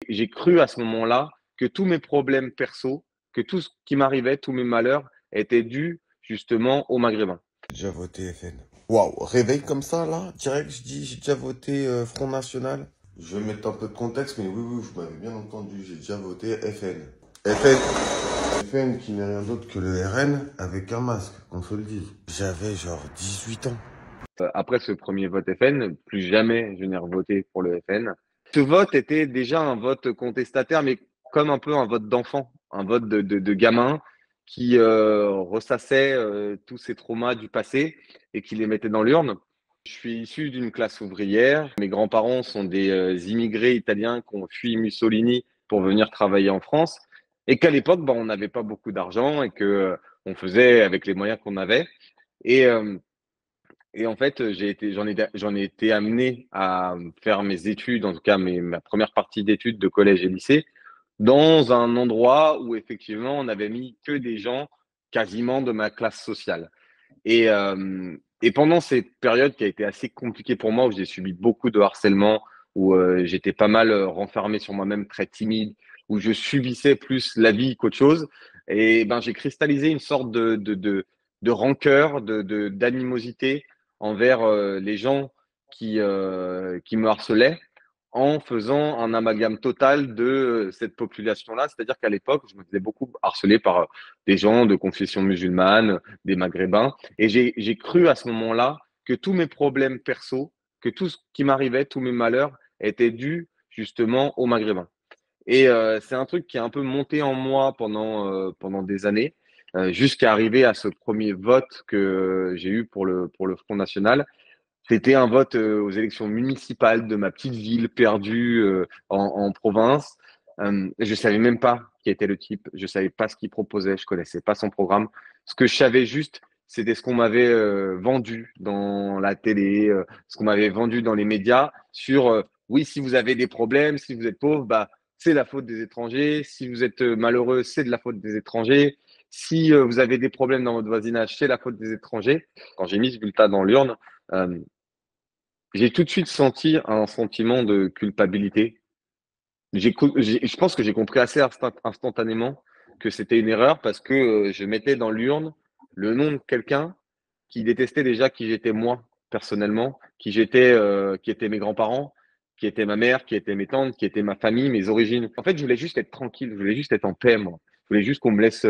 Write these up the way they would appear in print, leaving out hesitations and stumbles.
J'ai cru à ce moment-là que tous mes problèmes perso, que tout ce qui m'arrivait, tous mes malheurs étaient dus justement aux Maghrébins. J'ai déjà voté FN. Waouh, réveil comme ça, là, direct, je dis, j'ai déjà voté Front National. Je vais mettre un peu de contexte, mais oui, oui, vous m'avez bien entendu, j'ai déjà voté FN. FN, FN qui n'est rien d'autre que le RN avec un masque, qu'on se le dise. J'avais genre 18 ans. Après ce premier vote FN, plus jamais je n'ai revoté pour le FN. Ce vote était déjà un vote contestataire, mais comme un peu un vote d'enfant, un vote de gamin qui ressassait tous ces traumas du passé et qui les mettait dans l'urne. Je suis issu d'une classe ouvrière. Mes grands-parents sont des immigrés italiens qui ont fui Mussolini pour venir travailler en France et qu'à l'époque, on n'avait pas beaucoup d'argent et que on faisait avec les moyens qu'on avait. Et, euh, et en fait, j'en ai été amené à faire mes études, en tout cas ma première partie d'études de collège et lycée, dans un endroit où effectivement on avait mis que des gens quasiment de ma classe sociale. Et pendant cette période qui a été assez compliquée pour moi, où j'ai subi beaucoup de harcèlement, où j'étais pas mal renfermé sur moi-même, très timide, où je subissais plus la vie qu'autre chose, et ben j'ai cristallisé une sorte de rancœur, d'animosité envers les gens qui me harcelaient en faisant un amalgame total de cette population-là. C'est-à-dire qu'à l'époque, je me faisais beaucoup harceler par des gens de confession musulmane, des Maghrébins. Et j'ai cru à ce moment-là que tous mes problèmes perso, que tout ce qui m'arrivait, tous mes malheurs étaient dus justement aux Maghrébins. Et c'est un truc qui est un peu monté en moi pendant des années, jusqu'à arriver à ce premier vote que j'ai eu pour le Front National. C'était un vote aux élections municipales de ma petite ville perdue en province. Je savais même pas qui était le type, je savais pas ce qu'il proposait, je connaissais pas son programme. Ce que je savais juste, c'était ce qu'on m'avait vendu dans la télé, ce qu'on m'avait vendu dans les médias sur oui, si vous avez des problèmes, si vous êtes pauvre, bah c'est la faute des étrangers. Si vous êtes malheureux, c'est de la faute des étrangers. Si vous avez des problèmes dans votre voisinage, c'est la faute des étrangers. Quand j'ai mis ce bulletin dans l'urne, euh, j'ai tout de suite senti un sentiment de culpabilité. Je pense que j'ai compris assez instantanément que c'était une erreur parce que je mettais dans l'urne le nom de quelqu'un qui détestait déjà qui j'étais moi, personnellement, qui étaient mes grands-parents, qui était ma mère, qui était mes tantes, qui était ma famille, mes origines. En fait, je voulais juste être tranquille, je voulais juste être en paix, moi. Je voulais juste qu'on me laisse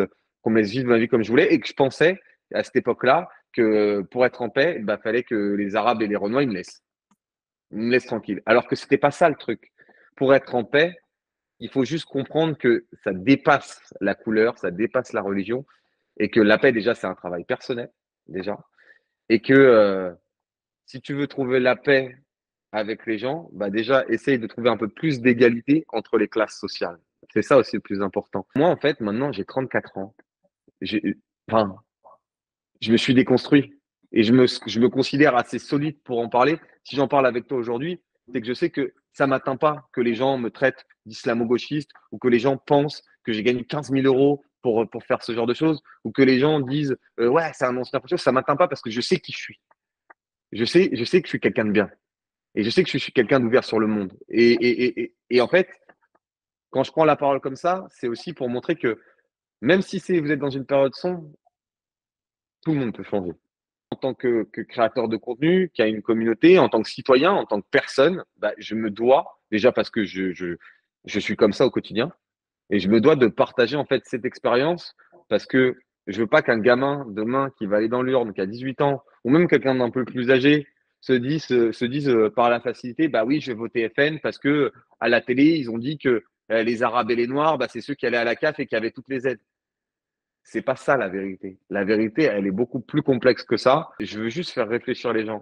vivre ma vie comme je voulais et que je pensais à cette époque-là que pour être en paix, bah, fallait que les Arabes et les Renois, ils me laissent tranquille. Alors que c'était pas ça le truc. Pour être en paix, il faut juste comprendre que ça dépasse la couleur, ça dépasse la religion, et que la paix, déjà, c'est un travail personnel, déjà, et que si tu veux trouver la paix avec les gens, bah déjà, essaye de trouver un peu plus d'égalité entre les classes sociales. C'est ça aussi le plus important. Moi, en fait, maintenant, j'ai 34 ans. J'ai, enfin, je me suis déconstruit et je me considère assez solide pour en parler. Si j'en parle avec toi aujourd'hui, c'est que je sais que ça m'atteint pas que les gens me traitent d'islamo-gauchiste ou que les gens pensent que j'ai gagné 15 000 euros pour faire ce genre de choses ou que les gens disent ouais, c'est un ancien proche. Ça m'atteint pas parce que je sais qui je suis. Je sais que je suis quelqu'un de bien et je sais que je suis quelqu'un d'ouvert sur le monde. Et en fait, quand je prends la parole comme ça, c'est aussi pour montrer que même si vous êtes dans une période sombre, tout le monde peut changer. En tant que créateur de contenu, qui a une communauté, en tant que citoyen, en tant que personne, bah, je me dois, déjà parce que je suis comme ça au quotidien, et je me dois de partager en fait cette expérience parce que je veux pas qu'un gamin demain qui va aller dans l'urne, qui a 18 ans, ou même quelqu'un d'un peu plus âgé, se dise par la facilité, bah oui, je vais voter FN parce que à la télé, ils ont dit que les Arabes et les Noirs, bah, c'est ceux qui allaient à la CAF et qui avaient toutes les aides. C'est pas ça la vérité. La vérité, elle est beaucoup plus complexe que ça. Je veux juste faire réfléchir les gens.